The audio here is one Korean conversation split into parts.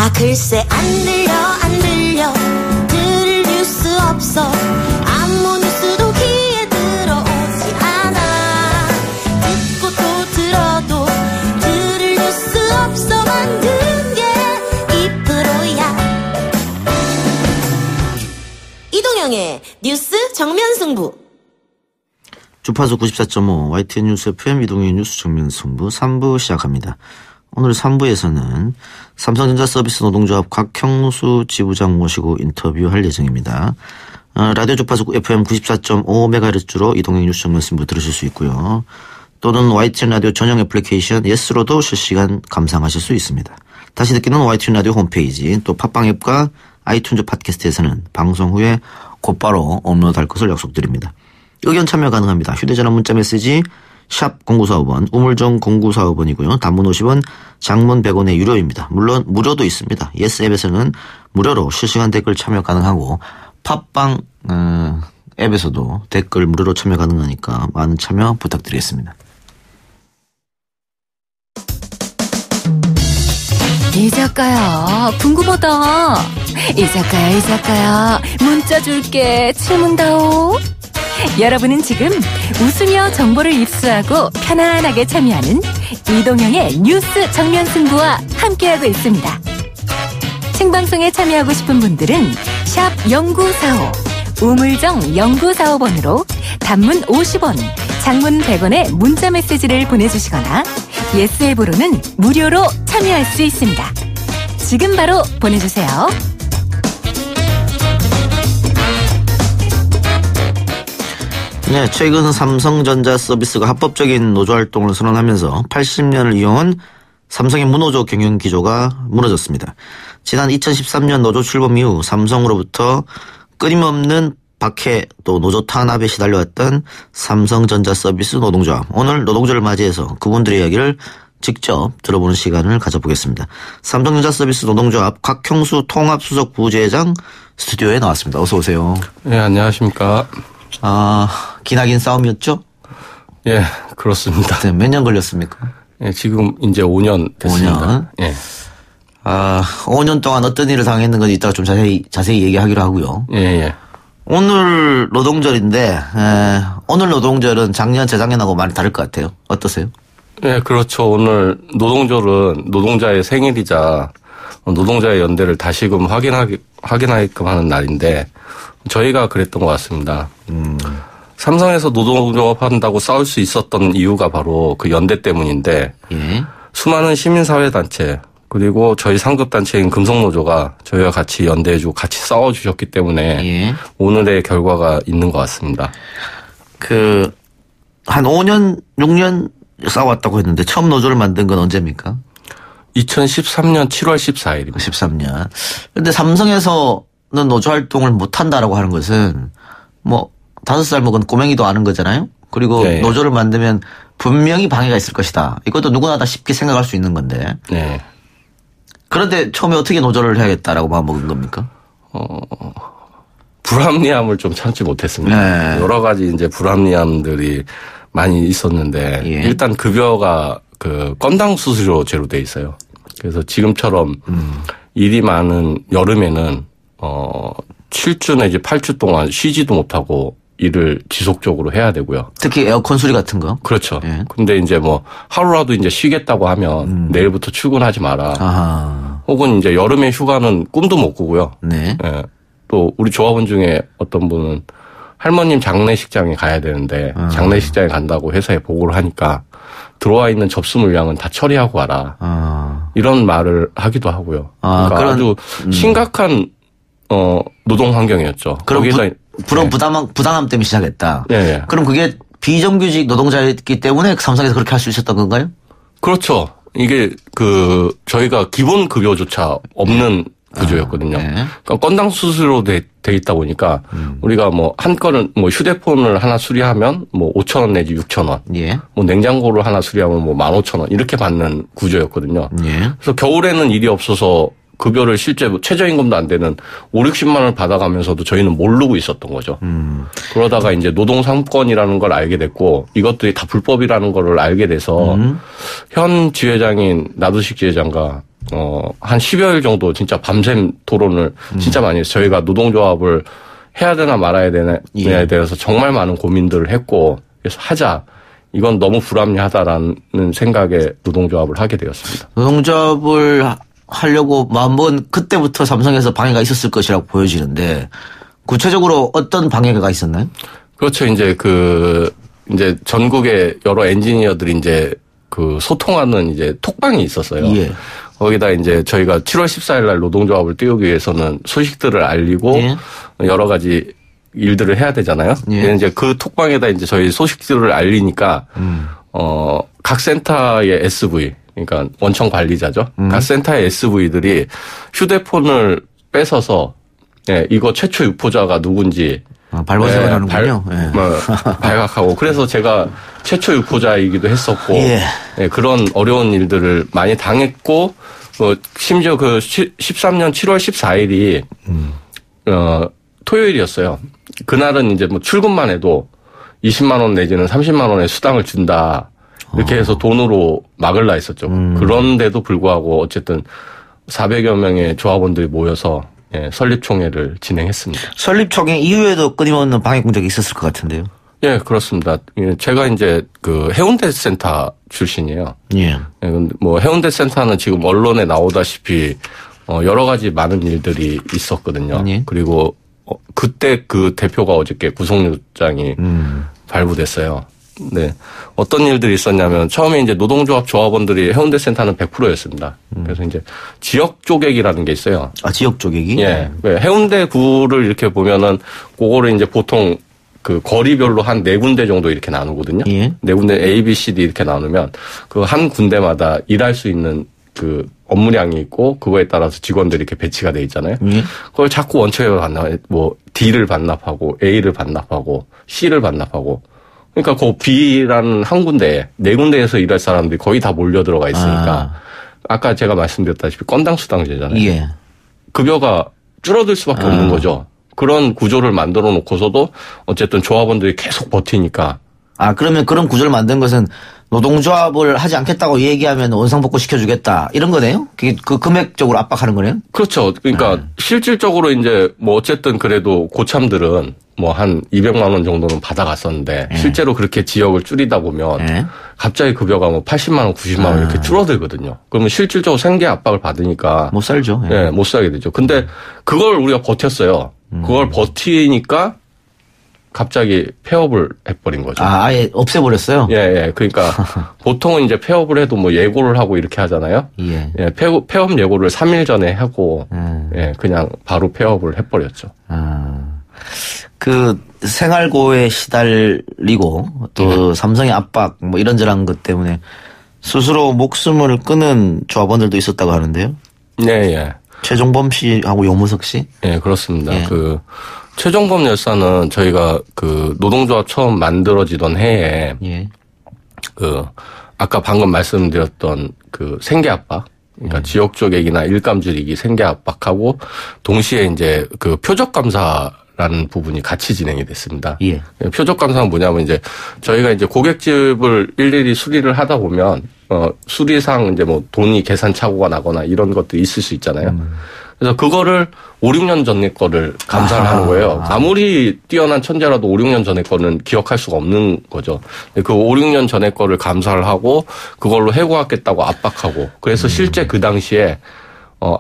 아 글쎄 안 들려 들을 뉴스 없어 아무 뉴스도 귀에 들어오지 않아 듣고 또 들어도 들을 뉴스 없어 만든 게 이 프로야 이동영의 뉴스 정면 승부 주파수 94.5 YTN 뉴스 FM 이동영의 뉴스 정면 승부 3부 시작합니다. 오늘 3부에서는 삼성전자 서비스 노동조합 곽형수 지부장 모시고 인터뷰할 예정입니다. 라디오 주파수 FM 94.5MHz로 이동영 뉴스 정면 승부 들으실 수 있고요. 또는 YTN 라디오 전용 애플리케이션 예스로도 실시간 감상하실 수 있습니다. 다시 듣기는 YTN 라디오 홈페이지 또 팟빵 앱과 아이튠즈 팟캐스트에서는 방송 후에 곧바로 업로드할 것을 약속드립니다. 의견 참여 가능합니다. 휴대전화 문자 메시지 샵 0945번 우물정 0945번이고요. 단문 50원 장문 100원의 유료입니다. 물론 무료도 있습니다. 예스 앱에서는 무료로 실시간 댓글 참여 가능하고 팟빵 앱에서도 댓글 무료로 참여 가능하니까 많은 참여 부탁드리겠습니다. 이 작가야 궁금하다. 이 작가야 문자 줄게 질문다오. 여러분은 지금 웃으며 정보를 입수하고 편안하게 참여하는 이동영의 뉴스 정면 승부와 함께하고 있습니다. 생방송에 참여하고 싶은 분들은 샵 0945 우물정 0945번으로 단문 50원, 장문 100원의 문자 메시지를 보내주시거나 예스 앱으로는 무료로 참여할 수 있습니다. 지금 바로 보내주세요. 네, 최근 삼성전자 서비스가 합법적인 노조활동을 선언하면서 80년을 이어온 삼성의 무노조 경영 기조가 무너졌습니다. 지난 2013년 노조 출범 이후 삼성으로부터 끊임없는 박해 또 노조 탄압에 시달려왔던 삼성전자 서비스 노동조합. 오늘 노동절을 맞이해서 그분들의 이야기를 직접 들어보는 시간을 가져보겠습니다. 삼성전자 서비스 노동조합 곽형수 통합수석 부부회장 스튜디오에 나왔습니다. 어서 오세요. 네, 안녕하십니까. 기나긴 싸움이었죠? 예, 그렇습니다. 네, 몇 년 걸렸습니까? 예, 지금 이제 5년 됐습니다. 5년? 예. 5년 동안 어떤 일을 당했는 건지 이따가 좀 자세히 얘기하기로 하고요. 예. 오늘 노동절인데, 오늘 노동절은 작년, 재작년하고 많이 다를 것 같아요. 어떠세요? 예, 그렇죠. 오늘 노동절은 노동자의 생일이자 노동자의 연대를 다시금 확인하게끔 하는 날인데, 저희가 그랬던 것 같습니다. 삼성에서 노동조합 한다고 싸울 수 있었던 이유가 바로 그 연대 때문인데 예. 수많은 시민사회단체 그리고 저희 상급단체인 금속노조가 저희와 같이 연대해주고 같이 싸워주셨기 때문에 예. 오늘의 결과가 있는 것 같습니다. 한 5년, 6년 싸워왔다고 했는데 처음 노조를 만든 건 언제입니까? 2013년 7월 14일입니다. 13년. 그런데 삼성에서는 노조 활동을 못한다라고 하는 것은 5살 먹은 꼬맹이도 아는 거잖아요. 그리고 네. 노조를 만들면 분명히 방해가 있을 것이다. 이것도 누구나 다 쉽게 생각할 수 있는 건데. 네. 그런데 처음에 어떻게 노조를 해야겠다라고 마음먹은 겁니까? 불합리함을 좀 참지 못했습니다. 네. 여러 가지 이제 불합리함들이 많이 있었는데 예. 일단 급여가 그 건당 수수료제로 돼 있어요. 그래서 지금처럼 일이 많은 여름에는 7주 내지 8주 동안 쉬지도 못하고 일을 지속적으로 해야 되고요. 특히 에어컨 수리 같은 거. 그렇죠. 예. 근데 이제 하루라도 이제 쉬겠다고 하면 내일부터 출근하지 마라. 아하. 혹은 이제 여름에 휴가는 꿈도 못 꾸고요. 네. 예. 또 우리 조합원 중에 어떤 분은 할머님 장례식장에 가야 되는데 장례식장에 간다고 회사에 보고를 하니까 들어와 있는 접수 물량은 다 처리하고 와라. 이런 말을 하기도 하고요. 그러니까 아주 심각한 노동 환경이었죠. 그럼 거기다 그런 부당함 때문에 시작했다. 네. 그럼 그게 비정규직 노동자였기 때문에 삼성에서 그렇게 할 수 있었던 건가요? 그렇죠. 이게 저희가 기본 급여조차 없는 구조였거든요. 네. 그러니까 건당 수수료로 돼 있다 보니까 우리가 한 건은 휴대폰을 하나 수리하면 5,000원 내지 6,000원. 예. 냉장고를 하나 수리하면 15,000원 이렇게 받는 구조였거든요. 예. 그래서 겨울에는 일이 없어서 급여를 실제 최저임금도 안 되는 5, 60만 원을 받아가면서도 저희는 모르고 있었던 거죠. 그러다가 이제 노동상권이라는 걸 알게 됐고 이것들이 다 불법이라는 걸 알게 돼서 현 지회장인 나두식 지회장과 한 10여일 정도 진짜 밤샘 토론을 진짜 많이 했어요. 저희가 노동조합을 해야 되나 말아야 되나에 예. 대해서 정말 많은 고민들을 했고, 그래서 하자. 이건 너무 불합리하다라는 생각에 노동조합을 하게 되었습니다. 노동조합을 하려고 마음먹은 그때부터 삼성에서 방해가 있었을 것이라고 보여지는데, 구체적으로 어떤 방해가 있었나요? 그렇죠. 이제 이제 전국의 여러 엔지니어들이 이제 소통하는 이제 톡방이 있었어요. 예. 거기다 이제 저희가 7월 14일 날 노동조합을 띄우기 위해서는 소식들을 알리고 예. 여러 가지 일들을 해야 되잖아요. 예. 이제 그 톡방에다 이제 저희 소식들을 알리니까 각 센터의 SV, 그러니까 원청 관리자죠. 각 센터의 SV들이 휴대폰을 뺏어서 이거 최초 유포자가 누군지 발본색을 하는군요. 발각하고 그래서 제가 최초 유포자이기도 했었고 그런 어려운 일들을 많이 당했고 심지어 13년 7월 14일이 토요일이었어요. 그날은 이제 출근만 해도 20만 원 내지는 30만 원의 수당을 준다. 이렇게 해서 돈으로 막을라 했었죠. 그런데도 불구하고 어쨌든 400여 명의 조합원들이 모여서 설립총회를 진행했습니다. 설립총회 이후에도 끊임없는 방해 공작이 있었을 것 같은데요. 예, 그렇습니다. 제가 이제 해운대 센터 출신이에요. 예. 근데 해운대 센터는 지금 언론에 나오다시피 여러 가지 많은 일들이 있었거든요. 예. 그리고 그때 그 대표가 어저께 구속영장이 발부됐어요. 네. 어떤 일들이 있었냐면 처음에 이제 노동조합 조합원들이 해운대 센터는 100%였습니다. 그래서 이제 지역 쪼개기라는 게 있어요. 아, 지역 쪼개기? 예. 해운대구를 이렇게 보면은 그거를 이제 보통 거리별로 한 4군데 정도 이렇게 나누거든요. 예. 4군데 A, B, C, D 이렇게 나누면 그 한 군데마다 일할 수 있는 업무량이 있고 그거에 따라서 직원들이 이렇게 배치가 돼 있잖아요. 예. 그걸 자꾸 원처에 D를 반납하고 A를 반납하고 C를 반납하고 그러니까 B라는 한 군데에 4군데에서 일할 사람들이 거의 다 몰려 들어가 있으니까 아까 제가 말씀드렸다시피 건당 수당제잖아요. 예. 급여가 줄어들 수밖에 없는 거죠. 그런 구조를 만들어 놓고서도 어쨌든 조합원들이 계속 버티니까. 그러면 그런 구조를 만든 것은 노동조합을 하지 않겠다고 얘기하면 원상복구 시켜주겠다 이런 거네요? 그게 금액적으로 압박하는 거네요? 그렇죠. 그러니까 실질적으로 이제 어쨌든 그래도 고참들은 한 200만 원 정도는 받아갔었는데 실제로 그렇게 지역을 줄이다 보면 갑자기 급여가 80만 원, 90만 원 이렇게 줄어들거든요. 그러면 실질적으로 생계 압박을 받으니까 못 살죠. 예, 못 살게 되죠. 근데 그걸 우리가 버텼어요. 그걸 버티니까 갑자기 폐업을 해버린 거죠. 아예 없애버렸어요? 예. 그러니까 보통은 이제 폐업을 해도 예고를 하고 이렇게 하잖아요. 예. 폐업 예고를 3일 전에 하고 그냥 바로 폐업을 해버렸죠. 생활고에 시달리고 또 삼성의 압박 이런저런 것 때문에 스스로 목숨을 끊은 조합원들도 있었다고 하는데요. 네. 최종범 씨하고 용무석 씨? 네, 그렇습니다. 예. 최종범 열사는 저희가 노동조합 처음 만들어지던 해에 아까 방금 말씀드렸던 생계 압박, 그러니까 지역 쪼개기나 일감 줄이기, 생계 압박하고 동시에 이제 표적 감사라는 부분이 같이 진행이 됐습니다. 예. 표적 감사는 뭐냐면 이제 저희가 이제 고객집을 일일이 수리를 하다 보면 수리상 이제 돈이 계산 착오가 나거나 이런 것들이 있을 수 있잖아요. 그래서 그거를 5, 6년 전의 거를 감사를 하는 거예요. 아무리 뛰어난 천재라도 5, 6년 전의 거는 기억할 수가 없는 거죠. 그 5, 6년 전의 거를 감사를 하고 그걸로 해고하겠다고 압박하고 그래서 실제 그 당시에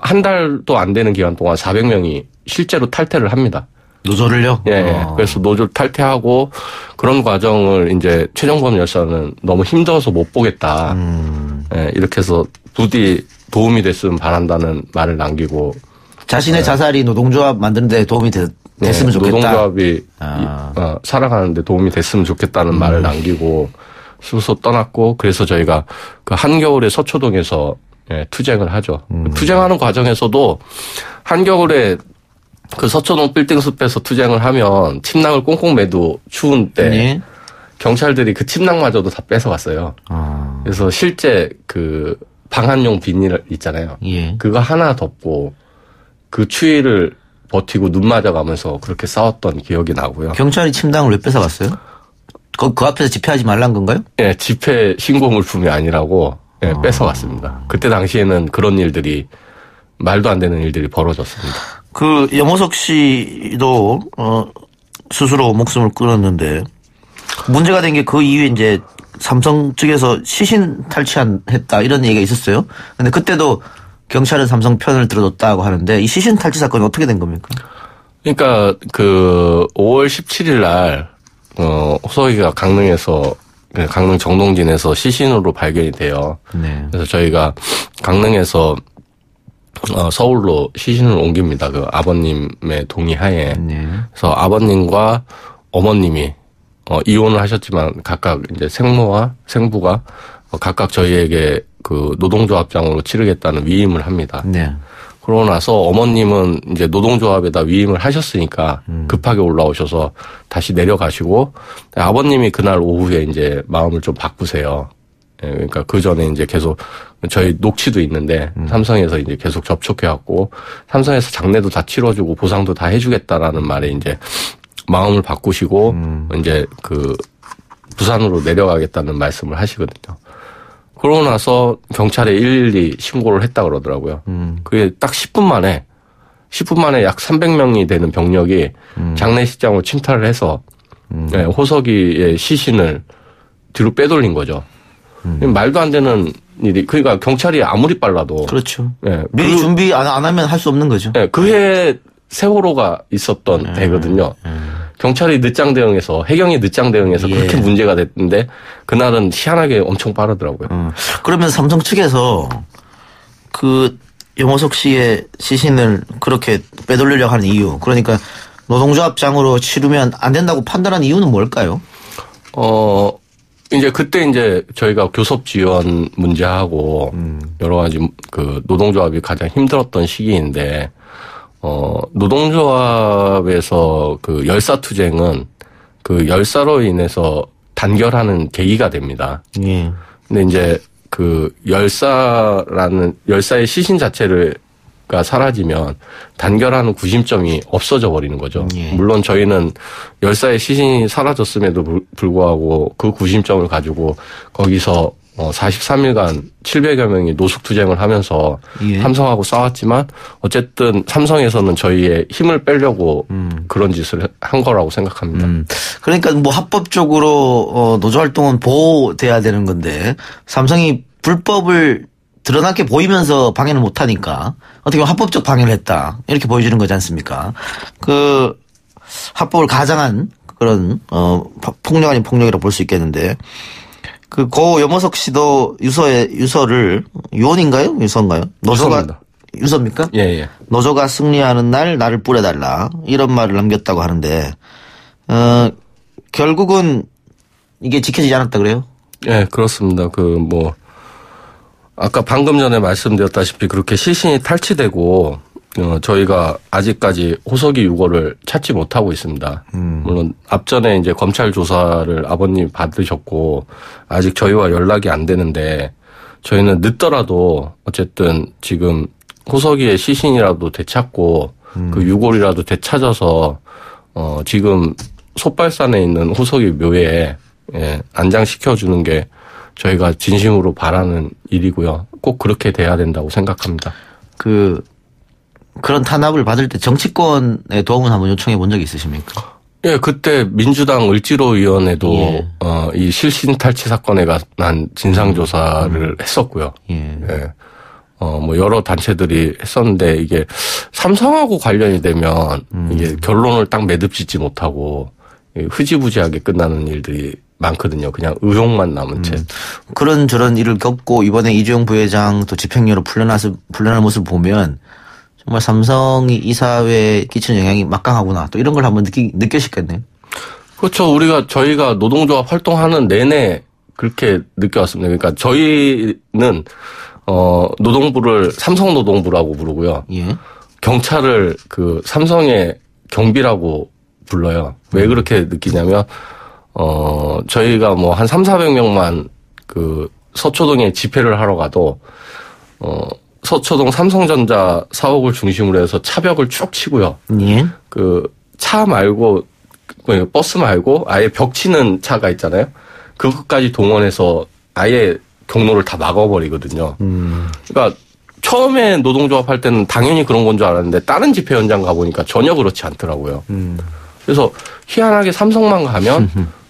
한 달도 안 되는 기간 동안 400명이 실제로 탈퇴를 합니다. 노조를요? 예. 그래서 노조를 탈퇴하고 그런 과정을 이제 최종범 열사는 너무 힘들어서 못 보겠다. 예, 이렇게 해서 부디 도움이 됐으면 바란다는 말을 남기고 자신의 자살이 노동조합 만드는 데 도움이 됐으면 좋겠다. 노동조합이 살아가는데 도움이 됐으면 좋겠다는 말을 남기고 스스로 떠났고 그래서 저희가 한겨울에 서초동에서 투쟁을 하죠. 투쟁하는 과정에서도 한겨울에 서초동 빌딩 숲에서 투쟁을 하면 침낭을 꽁꽁 매도 추운 때 경찰들이 그 침낭마저도 다 뺏어갔어요. 그래서 실제 방한용 비닐 있잖아요. 예. 그거 하나 덮고 그 추위를 버티고 눈 맞아가면서 그렇게 싸웠던 기억이 나고요. 경찰이 침낭을 왜 뺏어갔어요? 그 앞에서 집회하지 말란 건가요? 예, 집회 신고 물품이 아니라고 예, 뺏어갔습니다. 그때 당시에는 그런 일들이 말도 안 되는 일들이 벌어졌습니다. 그 염호석 씨도 스스로 목숨을 끊었는데 문제가 된 게 그 이후에 이제 삼성 측에서 시신 탈취했다 이런 얘기가 있었어요. 근데 그때도 경찰은 삼성 편을 들어줬다고 하는데 이 시신 탈취 사건이 어떻게 된 겁니까? 그러니까 그 5월 17일 날 호석이가 강릉 정동진에서 시신으로 발견이 돼요. 네. 그래서 저희가 강릉에서 서울로 시신을 옮깁니다. 그 아버님의 동의하에. 네. 그래서 아버님과 어머님이 이혼을 하셨지만 각각 이제 생모와 생부가 각각 저희에게 그 노동조합장으로 치르겠다는 위임을 합니다. 네. 그러고 나서 어머님은 이제 노동조합에다 위임을 하셨으니까 급하게 올라오셔서 다시 내려가시고 아버님이 그날 오후에 이제 마음을 좀 바꾸세요. 예, 그러니까 그 전에 이제 계속 저희 녹취도 있는데 삼성에서 이제 계속 접촉해왔고 삼성에서 장례도 다 치러주고 보상도 다 해주겠다라는 말에 이제 마음을 바꾸시고 이제 그 부산으로 내려가겠다는 말씀을 하시거든요. 그러고 나서 경찰에 112 신고를 했다 그러더라고요. 그게 딱 10분 만에 약 300명이 되는 병력이 장례식장으로 침탈을 해서 네, 호석이의 시신을 뒤로 빼돌린 거죠. 말도 안 되는 일이, 그러니까 경찰이 아무리 빨라도. 그렇죠. 네, 미리 준비 안 하면 할 수 없는 거죠. 네, 그해 세월호가 있었던 해거든요. 경찰이 늦장 대응해서, 해경이 늦장 대응해서 그렇게 문제가 됐는데, 그날은 희한하게 엄청 빠르더라고요. 그러면 삼성 측에서 그 염호석 씨의 시신을 그렇게 빼돌리려고 하는 이유, 그러니까 노동조합장으로 치르면 안 된다고 판단한 이유는 뭘까요? 이제 그때 이제 저희가 교섭 지원 문제하고 여러 가지 그 노동조합이 가장 힘들었던 시기인데 노동조합에서 그 열사투쟁은 그 열사로 인해서 단결하는 계기가 됩니다. 예. 근데 이제 그 열사의 시신 자체가 사라지면 단결하는 구심점이 없어져 버리는 거죠. 예. 물론 저희는 열사의 시신이 사라졌음에도 불구하고 그 구심점을 가지고 거기서 43일간 700여 명이 노숙투쟁을 하면서 삼성하고 싸웠지만 어쨌든 삼성에서는 저희의 힘을 빼려고 그런 짓을 한 거라고 생각합니다. 그러니까 뭐 합법적으로 노조활동은 보호돼야 되는 건데 삼성이 불법을 드러나게 보이면서 방해를 못하니까 어떻게 보면 합법적 방해를 했다 이렇게 보여지는 거지 않습니까? 그 합법을 가장한 그런 폭력 아닌 폭력이라고 볼 수 있겠는데 그 고 염호석 씨도 유서를 유언인가요? 유서인가요? 노조가 유서입니까? 예. 노조가 승리하는 날 나를 뿌려달라 이런 말을 남겼다고 하는데 결국은 이게 지켜지지 않았다 그래요? 예, 그렇습니다. 아까 방금 전에 말씀드렸다시피 그렇게 시신이 탈취되고 저희가 아직까지 호석이 유골을 찾지 못하고 있습니다. 물론 앞전에 이제 검찰 조사를 아버님이 받으셨고 아직 저희와 연락이 안 되는데 저희는 늦더라도 어쨌든 지금 호석이의 시신이라도 되찾고 그 유골이라도 되찾아서 지금 솥발산에 있는 호석이 묘에 안장시켜주는 게 저희가 진심으로 바라는 일이고요. 꼭 그렇게 돼야 된다고 생각합니다. 그런 탄압을 받을 때 정치권의 도움은 한번 요청해 본 적이 있으십니까? 예, 그때 민주당 을지로위원회도 이 실신 탈취 사건에 관한 진상조사를 했었고요. 예. 뭐 여러 단체들이 했었는데 이게 삼성하고 관련이 되면 이게 결론을 딱 매듭짓지 못하고 흐지부지하게 끝나는 일들이 많거든요. 그냥 의혹만 남은 채. 그런저런 일을 겪고 이번에 이주영 부회장 또 집행유예로 풀려난 모습을 보면 정말 삼성이 이 사회에 끼치는 영향이 막강하구나. 또 이런 걸 한번 느끼셨겠네요. 그렇죠. 저희가 노동조합 활동하는 내내 그렇게 느껴왔습니다. 그러니까 저희는 노동부를 삼성 노동부라고 부르고요. 예. 경찰을 그 삼성의 경비라고 불러요. 왜 그렇게 느끼냐면 저희가 뭐 한 300~400명만 그 서초동에 집회를 하러 가도 서초동 삼성전자 사옥을 중심으로 해서 차벽을 쭉 치고요. 예. 그 차 말고 버스 말고 아예 벽 치는 차가 있잖아요. 그것까지 동원해서 아예 경로를 다 막아버리거든요. 그러니까 처음에 노동조합 할 때는 당연히 그런 건 줄 알았는데 다른 집회 현장 가보니까 전혀 그렇지 않더라고요. 그래서 희한하게 삼성만 가면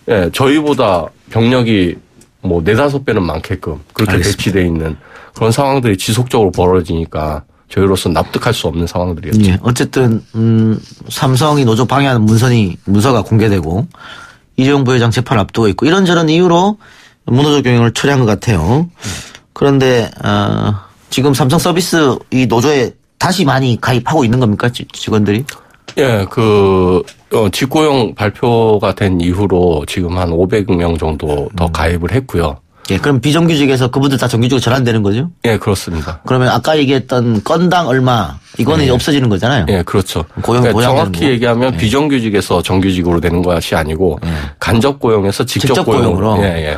예, 저희보다 병력이 뭐 4-5배는 많게끔 그렇게 알겠습니다. 배치되어 있는 그런 상황들이 지속적으로 벌어지니까 저희로서는 납득할 수 없는 상황들이었죠. 예, 어쨌든 삼성이 노조 방해하는 문서가 공개되고 이재용 부회장 재판을 앞두고 있고 이런저런 이유로 무노조 경영을 처리한 것 같아요. 그런데 지금 삼성 서비스 이 노조에 다시 많이 가입하고 있는 겁니까 직원들이? 예, 직고용 발표가 된 이후로 지금 한 500명 정도 더 가입을 했고요. 예, 그럼 비정규직에서 그분들 다 정규직으로 전환되는 거죠? 예, 그렇습니다. 그러면 아까 얘기했던 건당 얼마 이거는 예. 없어지는 거잖아요. 예, 그렇죠. 그러니까 정확히 얘기하면 예. 비정규직에서 정규직으로 되는 것이 아니고 예. 간접 고용에서 직접 고용으로. 예, 예.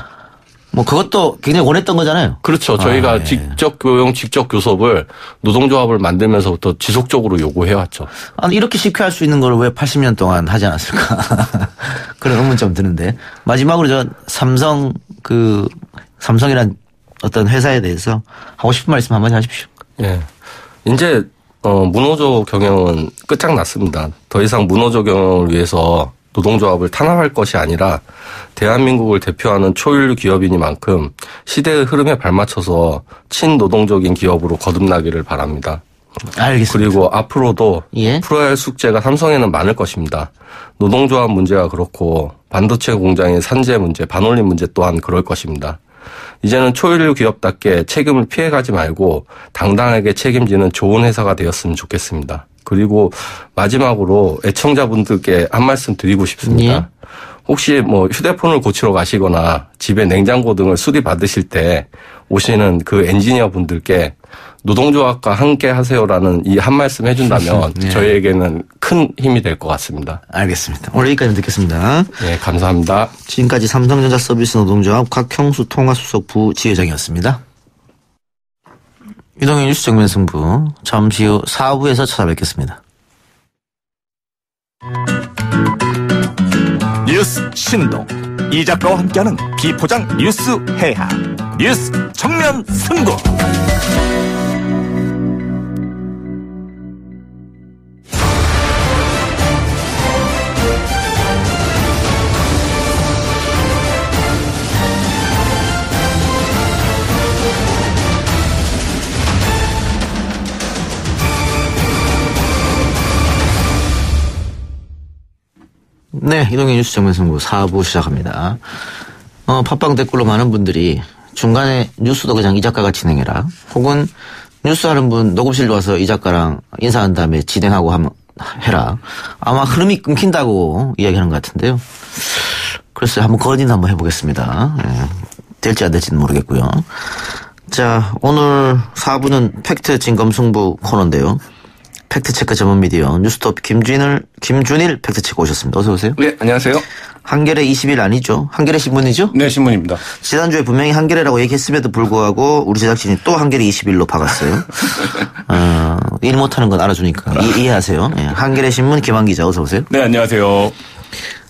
뭐 그것도 굉장히 원했던 거잖아요. 그렇죠. 저희가 예. 직접 고용, 직접 교섭을 노동조합을 만들면서부터 지속적으로 요구해왔죠. 아니 이렇게 쉽게 할 수 있는 걸 왜 80년 동안 하지 않았을까 그런 의문점 드는데 마지막으로 저 삼성이란 어떤 회사에 대해서 하고 싶은 말씀 한마디 하십시오. 예. 이제 무노조 경영은 끝장났습니다. 더 이상 무노조 경영을 위해서 노동조합을 탄압할 것이 아니라 대한민국을 대표하는 초일류 기업이니만큼 시대의 흐름에 발맞춰서 친노동적인 기업으로 거듭나기를 바랍니다. 알겠습니다. 그리고 앞으로도 예? 풀어야 할 숙제가 삼성에는 많을 것입니다. 노동조합 문제가 그렇고 반도체 공장의 산재 문제, 반올림 문제 또한 그럴 것입니다. 이제는 초일류 기업답게 책임을 피해가지 말고 당당하게 책임지는 좋은 회사가 되었으면 좋겠습니다. 그리고 마지막으로 애청자분들께 한 말씀 드리고 싶습니다. 예? 혹시 뭐 휴대폰을 고치러 가시거나 집에 냉장고 등을 수리 받으실 때 오시는 그 엔지니어 분들께 노동조합과 함께 하세요라는 이 한 말씀 해준다면 예. 저희에게는 큰 힘이 될 것 같습니다. 알겠습니다. 오늘 여기까지 듣겠습니다. 네, 감사합니다. 지금까지 삼성전자 서비스 노동조합 곽형수 통화수석 부지회장이었습니다. 이동현 뉴스 정면 승부 잠시 후 4부에서 찾아뵙겠습니다. 뉴스 신동 이 작가와 함께하는 비포장 뉴스 해학 뉴스 정면 승부. 네, 이동현 뉴스 정면승부 4부 시작합니다. 팟빵 댓글로 많은 분들이 중간에 뉴스도 그냥 이 작가가 진행해라. 혹은 뉴스 하는 분 녹음실 와서 이 작가랑 인사한 다음에 진행하고 해라. 아마 흐름이 끊긴다고 이야기하는 것 같은데요. 그래서 한번 건의는 한번 해보겠습니다. 예, 될지 안 될지는 모르겠고요. 자, 오늘 4부는 팩트 진검승부 코너인데요. 팩트체크 전문 미디어 뉴스톱 김준일 팩트체크 오셨습니다. 어서 오세요. 네, 안녕하세요. 한겨레 20일 아니죠? 한겨레 신문이죠? 네, 신문입니다. 지난주에 분명히 한겨레라고 얘기했음에도 불구하고 우리 제작진이 또 한겨레 20일로 박았어요. 일 못하는 건 알아주니까 이해하세요. 네, 한겨레 신문 김한 기자 어서 오세요. 네, 안녕하세요.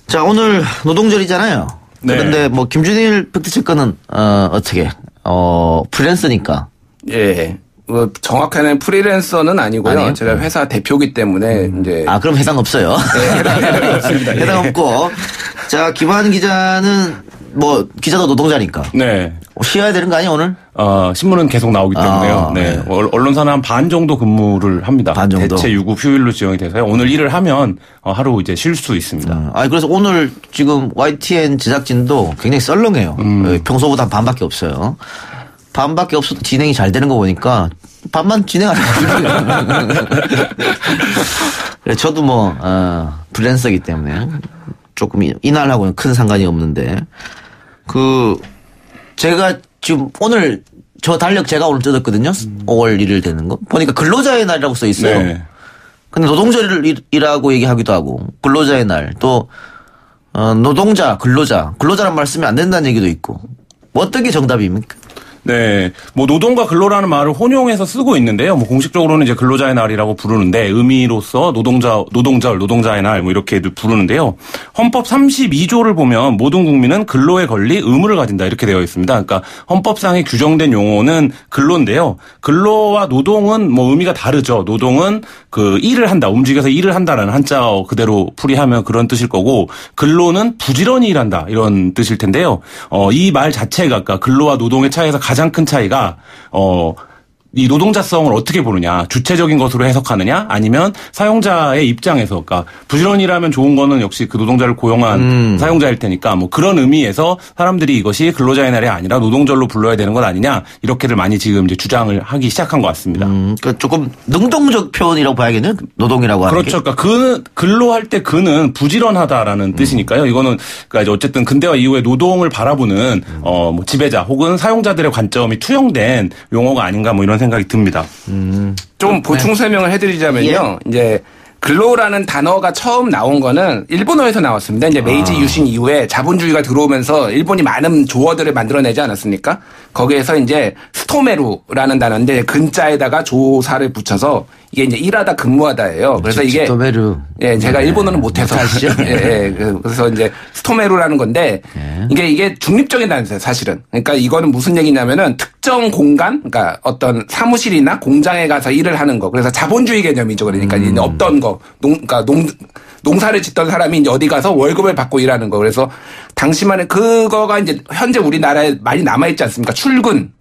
자, 오늘 노동절이잖아요. 네. 그런데 뭐 김준일 팩트체크는 어떻게 프리랜서니까. 예. 정확하게는 프리랜서는 아니고요. 아니에요? 제가 회사 대표기 때문에 이제 그럼 해당 없어요. 네, 해당 없습니다. 해당 없고. 자, 김한 기자는 뭐 기자도 노동자니까. 네. 쉬어야 되는 거 아니에요, 오늘? 신문은 계속 나오기 때문에요. 네. 네. 언론사는 한 반 정도 근무를 합니다. 반 정도? 대체 유급 휴일로 지정이 돼서요. 오늘 일을 하면 하루 이제 쉴 수 있습니다. 그래서 오늘 지금 YTN 제작진도 굉장히 썰렁해요. 평소보다 반밖에 없어요. 반밖에 없어도 진행이 잘 되는 거 보니까 반만 진행하세요. 저도 뭐 프리랜서이기 때문에 조금 이날하고는 큰 상관이 없는데 제가 지금 오늘 저 달력 제가 오늘 뜯었거든요. 5월 1일 되는 거 보니까 근로자의 날이라고 써 있어요. 네. 근데 노동절이라고 얘기하기도 하고 근로자의 날 또 노동자 근로자란 말 쓰면 안 된다는 얘기도 있고 뭐 어떤 게 정답입니까? 네, 뭐 노동과 근로라는 말을 혼용해서 쓰고 있는데요. 뭐 공식적으로는 이제 근로자의 날이라고 부르는데 의미로서 노동자의 날 뭐 이렇게 부르는데요. 헌법 32조를 보면 모든 국민은 근로의 권리, 의무를 가진다 이렇게 되어 있습니다. 그러니까 헌법상에 규정된 용어는 근로인데요. 근로와 노동은 뭐 의미가 다르죠. 노동은 그 일을 한다, 움직여서 일을 한다라는 한자어 그대로 풀이하면 그런 뜻일 거고, 근로는 부지런히 일한다 이런 뜻일 텐데요. 이 말 자체가 그러니까 근로와 노동의 차이에서 가장 큰 차이가 이 노동자성을 어떻게 보느냐, 주체적인 것으로 해석하느냐, 아니면 사용자의 입장에서, 그러니까 부지런히 일하면 좋은 거는 역시 그 노동자를 고용한 사용자일 테니까 뭐 그런 의미에서 사람들이 이것이 근로자의 날이 아니라 노동절로 불러야 되는 것 아니냐 이렇게들 많이 지금 이제 주장을 하기 시작한 것 같습니다. 그러니까 조금 능동적 표현이라고 봐야겠네요. 노동이라고 하는 그렇죠. 게. 그러니까 근로할 때 그는 부지런하다라는 뜻이니까요. 이거는 그러니까 이제 어쨌든 근대화 이후에 노동을 바라보는 뭐 지배자 혹은 사용자들의 관점이 투영된 용어가 아닌가 뭐 이런 생각이 듭니다. 좀 보충 설명을 해드리자면요. 이제 근로라는 단어가 처음 나온 거는 일본어에서 나왔습니다. 이제 메이지 유신 이후에 자본주의가 들어오면서 일본이 많은 조어들을 만들어내지 않았습니까? 거기에서 이제 스토메루라는 단어인데 근자에다가 조사를 붙여서 이게 이제 일하다 근무하다예요. 그래서 이게 스토메루. 예, 제가 일본어는 못해서 예, 그래서 이제 스토메루라는 건데 이게 중립적인 단어예요, 사실은. 그러니까 이거는 무슨 얘기냐면은 특정 공간, 그러니까 어떤 사무실이나 공장에 가서 일을 하는 거. 그래서 자본주의 개념이죠. 그러니까 이제 없던 거, 그러니까 농사를 짓던 사람이 이제 어디 가서 월급을 받고 일하는 거. 그래서 당시만에 그거가 이제 현재 우리나라에 많이 남아있지 않습니까? 출근.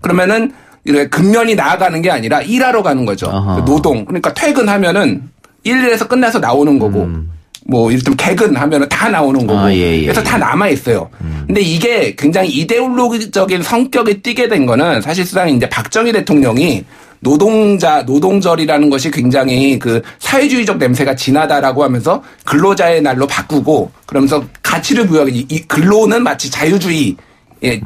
그러면은 이렇게 근면이 나아가는 게 아니라 일하러 가는 거죠. 노동. 그러니까 퇴근하면은 일에서 끝나서 나오는 거고, 뭐 이를테면 개근하면은 다 나오는 거고. 그래서 다 남아 있어요. 근데 이게 굉장히 이데올로기적인 성격이 띠게 된 거는 사실상 이제 박정희 대통령이 노동절이라는 것이 굉장히 그 사회주의적 냄새가 진하다라고 하면서 근로자의 날로 바꾸고, 그러면서 가치를 부여하기, 이 근로는 마치 자유주의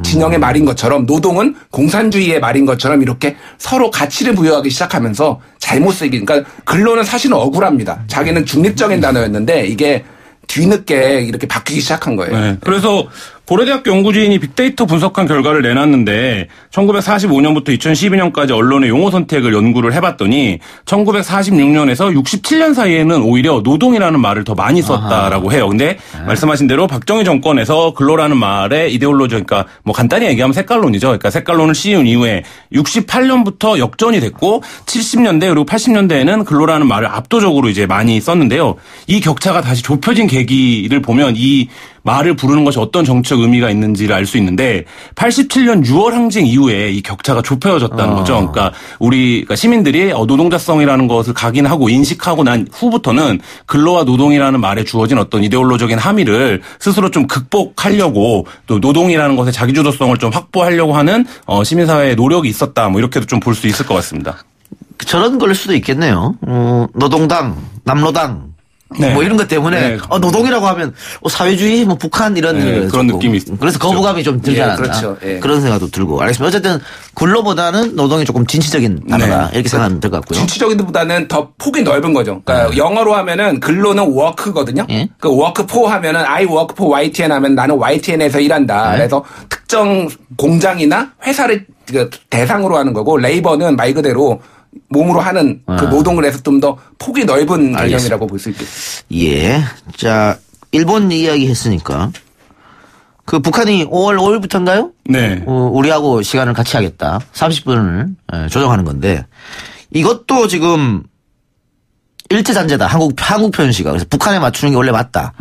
진영의 말인 것처럼 노동은 공산주의의 말인 것처럼 이렇게 서로 가치를 부여하기 시작하면서 잘못 쓰기. 그러니까 근로는 사실은 억울합니다. 자기는 중립적인 단어였는데 이게 뒤늦게 이렇게 바뀌기 시작한 거예요. 네. 그래서 고려대학교 연구진이 빅데이터 분석한 결과를 내놨는데 1945년부터 2012년까지 언론의 용어 선택을 연구를 해봤더니 1946년에서 67년 사이에는 오히려 노동이라는 말을 더 많이 썼다라고 해요. 근데 말씀하신 대로 박정희 정권에서 근로라는 말의 이데올로지, 그러니까 뭐 간단히 얘기하면 색깔론이죠. 그러니까 색깔론을 씌운 이후에 68년부터 역전이 됐고 70년대 그리고 80년대에는 근로라는 말을 압도적으로 이제 많이 썼는데요. 이 격차가 다시 좁혀진 계기를 보면 이 말을 부르는 것이 어떤 정치적 의미가 있는지를 알 수 있는데 87년 6월 항쟁 이후에 이 격차가 좁혀졌다는 거죠. 그러니까 그러니까 시민들이 노동자성이라는 것을 각인하고 인식하고 난 후부터는 근로와 노동이라는 말에 주어진 어떤 이데올로적인 함의를 스스로 좀 극복하려고 또 노동이라는 것의 자기주도성을 좀 확보하려고 하는 시민사회의 노력이 있었다. 뭐 이렇게도 좀 볼 수 있을 것 같습니다. 저런 걸 수도 있겠네요. 노동당, 남로당. 네. 뭐 이런 것 때문에 노동이라고 하면 사회주의, 뭐 북한 이런 그런 느낌이 있죠. 그래서 거부감이 좀 들지 않았나. 그렇죠. 그런 생각도 들고. 알겠습니다. 어쨌든 근로보다는 노동이 조금 진취적인 단어다 이렇게 생각하면 될 것 같고요. 진취적인보다는 더 폭이 넓은 거죠. 그러니까 영어로 하면은 근로는 work거든요. 그 work for 하면은 I work for YTN 하면 나는 YTN에서 일한다. 그래서 특정 공장이나 회사를 대상으로 하는 거고, 레이버는 말 그대로 몸으로 하는 그 노동을 해서 좀 더 폭이 넓은 개념이라고 볼 수 있겠습니다. 예. 자, 일본 이야기 했으니까. 그 북한이 5월 5일부터인가요? 네. 우리하고 시간을 같이 하겠다. 30분을 조정하는 건데, 이것도 지금 일제잔재다. 한국 표현시가. 그래서 북한에 맞추는 게 원래 맞다.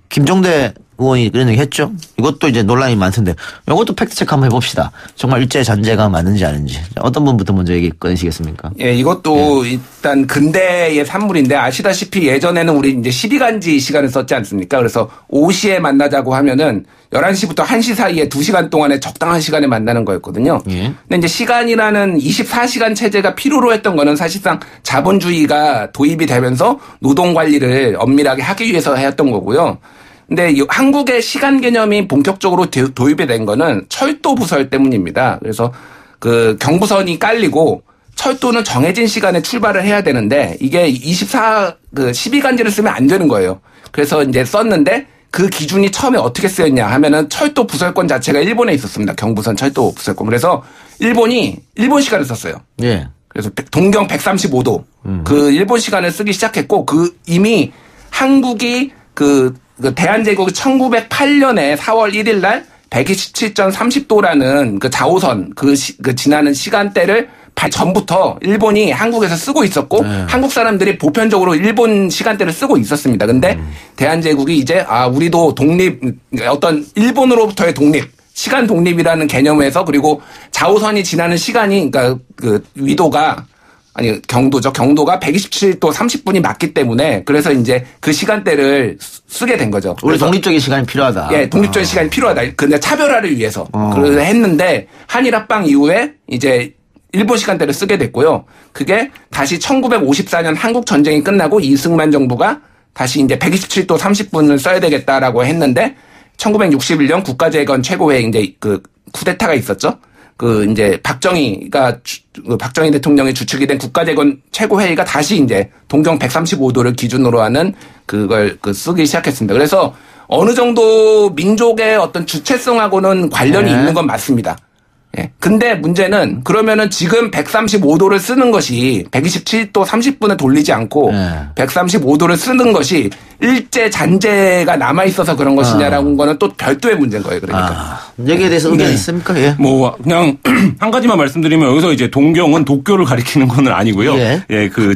김종대 의원이 그런 얘기 했죠. 이것도 이제 논란이 많던데, 이것도 팩트체크 한번 해봅시다. 정말 일제잔재가 맞는지 아닌지. 어떤 분부터 먼저 얘기 꺼내시겠습니까? 예, 이것도 일단 근대의 산물인데, 아시다시피 예전에는 우리 이제 12간지 시간을 썼지 않습니까? 그래서 5시에 만나자고 하면은 11시부터 1시 사이에 2시간 동안에 적당한 시간에 만나는 거였거든요. 근데 이제 시간이라는 24시간 체제가 필요로 했던 거는 사실상 자본주의가 도입이 되면서 노동 관리를 엄밀하게 하기 위해서 했던 거고요. 근데 한국의 시간 개념이 본격적으로 도입이 된 거는 철도 부설 때문입니다. 그래서 그 경부선이 깔리고 철도는 정해진 시간에 출발을 해야 되는데 이게 12간지를 쓰면 안 되는 거예요. 그래서 이제 썼는데 그 기준이 처음에 어떻게 쓰였냐 하면은 철도 부설권 자체가 일본에 있었습니다. 경부선 철도 부설권. 그래서 일본 시간을 썼어요. 예. 그래서 동경 135도 그 일본 시간을 쓰기 시작했고 이미 한국이 그 대한제국이 1908년에 4월 1일 날 127.30도라는 그 자오선 그 지나는 시간대를 전부터 일본이 한국에서 쓰고 있었고 한국 사람들이 보편적으로 일본 시간대를 쓰고 있었습니다. 근데 대한제국이 이제 우리도 어떤 일본으로부터의 시간 독립이라는 개념에서 그리고 자오선이 지나는 시간이 그러니까 그 위도가 경도가 127도 30분이 맞기 때문에 그래서 이제 그 시간대를 쓰게 된 거죠. 우리 독립적인 시간이 필요하다. 예, 독립적인 시간이 필요하다. 근데 차별화를 위해서. 그래서 했는데 한일 합방 이후에 이제 일본 시간대를 쓰게 됐고요. 그게 다시 1954년 한국 전쟁이 끝나고 이승만 정부가 다시 이제 127도 30분을 써야 되겠다라고 했는데 1961년 국가재건 최고회에 이제 그 쿠데타가 있었죠. 이제 박정희 대통령이 주축이 된 국가재건 최고회의가 다시 이제 동경 135도를 기준으로 하는 그걸 쓰기 시작했습니다. 그래서 어느 정도 민족의 어떤 주체성하고는 관련이 있는 건 맞습니다. 예. 근데 문제는 그러면은 지금 135도를 쓰는 것이 127도 30분을 돌리지 않고 135도를 쓰는 것이 일제 잔재가 남아 있어서 그런 것이냐라는 거는 또 별도의 문제인 거예요. 그러니까. 여기에 대해서 의견 있습니까? 예. 뭐 그냥 한 가지만 말씀드리면 여기서 이제 동경은 도쿄를 가리키는 건 아니고요. 예,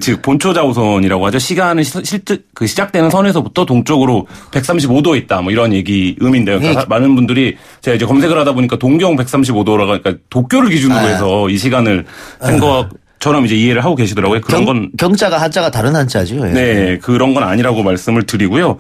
즉 본초 자오선이라고 하죠. 시간은 시작되는 선에서부터 동쪽으로 135도에 있다. 뭐 이런 의미인데요. 그러니까 많은 분들이 제가 이제 검색을 하다 보니까 동경 135도라고 그러니까 도쿄를 기준으로 해서 이 시간을 한 것처럼 이제 이해를 하고 계시더라고요. 그런 건 경자가 한자가 다른 한자죠. 예. 네, 그런 건 아니라고 말씀을 드리고요.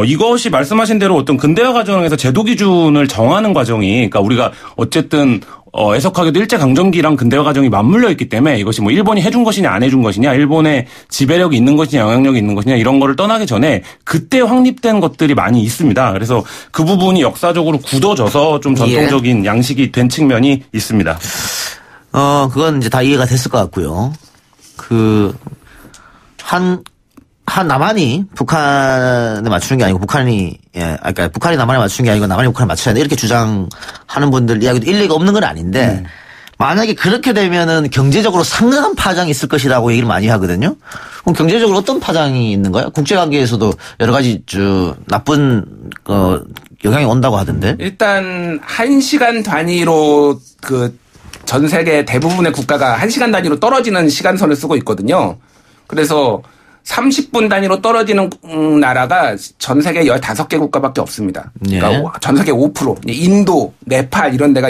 이것이 말씀하신 대로 어떤 근대화 과정에서 제도 기준을 정하는 과정이, 그러니까 우리가 어쨌든 해석하기도 일제강점기랑 근대화 과정이 맞물려 있기 때문에 이것이 뭐 일본이 해준 것이냐 안 해준 것이냐, 일본의 지배력이 있는 것이냐 영향력이 있는 것이냐 이런 거를 떠나기 전에 그때 확립된 것들이 많이 있습니다. 그래서 그 부분이 역사적으로 굳어져서 좀 전통적인 양식이 된 측면이 있습니다. 그건 이제 다 이해가 됐을 것 같고요. 남한이 북한에 맞추는 게 아니고 그러니까 북한이 남한에 맞추는 게 아니고 남한이 북한에 맞춰야 돼. 이렇게 주장하는 분들 이야기도 일리가 없는 건 아닌데 만약에 그렇게 되면은 경제적으로 상당한 파장이 있을 것이라고 얘기를 많이 하거든요. 그럼 경제적으로 어떤 파장이 있는가요? 국제관계에서도 여러 가지 나쁜 영향이 온다고 하던데. 일단 1시간 단위로 전 세계 대부분의 국가가 1시간 단위로 떨어지는 시간선을 쓰고 있거든요. 그래서 30분 단위로 떨어지는 나라가 전 세계 15개 국가밖에 없습니다. 그러니까 전 세계 5%. 인도, 네팔 이런 데가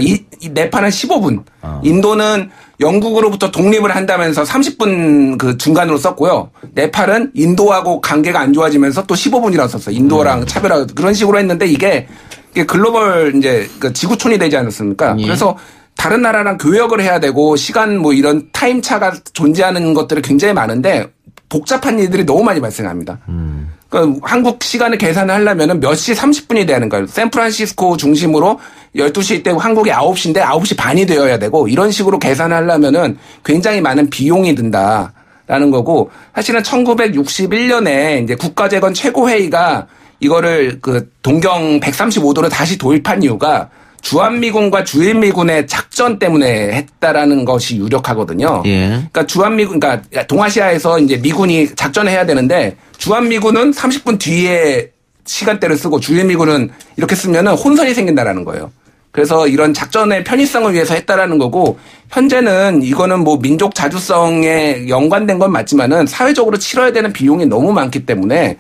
네팔은 15분. 인도는 영국으로부터 독립을 한다면서 30분 중간으로 썼고요. 네팔은 인도하고 관계가 안 좋아지면서 또 15분이라고 썼어요. 인도랑 차별하고 그런 식으로 했는데 이게 글로벌 이제 지구촌이 되지 않았습니까? 그래서 다른 나라랑 교역을 해야 되고 시간 뭐 이런 타임차가 존재하는 것들이 굉장히 많은데 복잡한 일들이 너무 많이 발생합니다. 그러니까 한국 시간을 계산을 하려면은 몇 시 30분이 되는 거예요. 샌프란시스코 중심으로 12시 때 한국이 9시인데 9시 반이 되어야 되고 이런 식으로 계산을 하려면은 굉장히 많은 비용이 든다라는 거고 사실은 1961년에 이제 국가재건 최고회의가 이거를 동경 135도를 다시 도입한 이유가 주한미군과 주일미군의 작전 때문에 했다라는 것이 유력하거든요. 그러니까 그러니까 동아시아에서 이제 미군이 작전을 해야 되는데 주한미군은 30분 뒤에 시간대를 쓰고 주일미군은 이렇게 쓰면은 혼선이 생긴다라는 거예요. 그래서 이런 작전의 편의성을 위해서 했다라는 거고 현재는 이거는 뭐 민족 자주성에 연관된 건 맞지만은 사회적으로 치러야 되는 비용이 너무 많기 때문에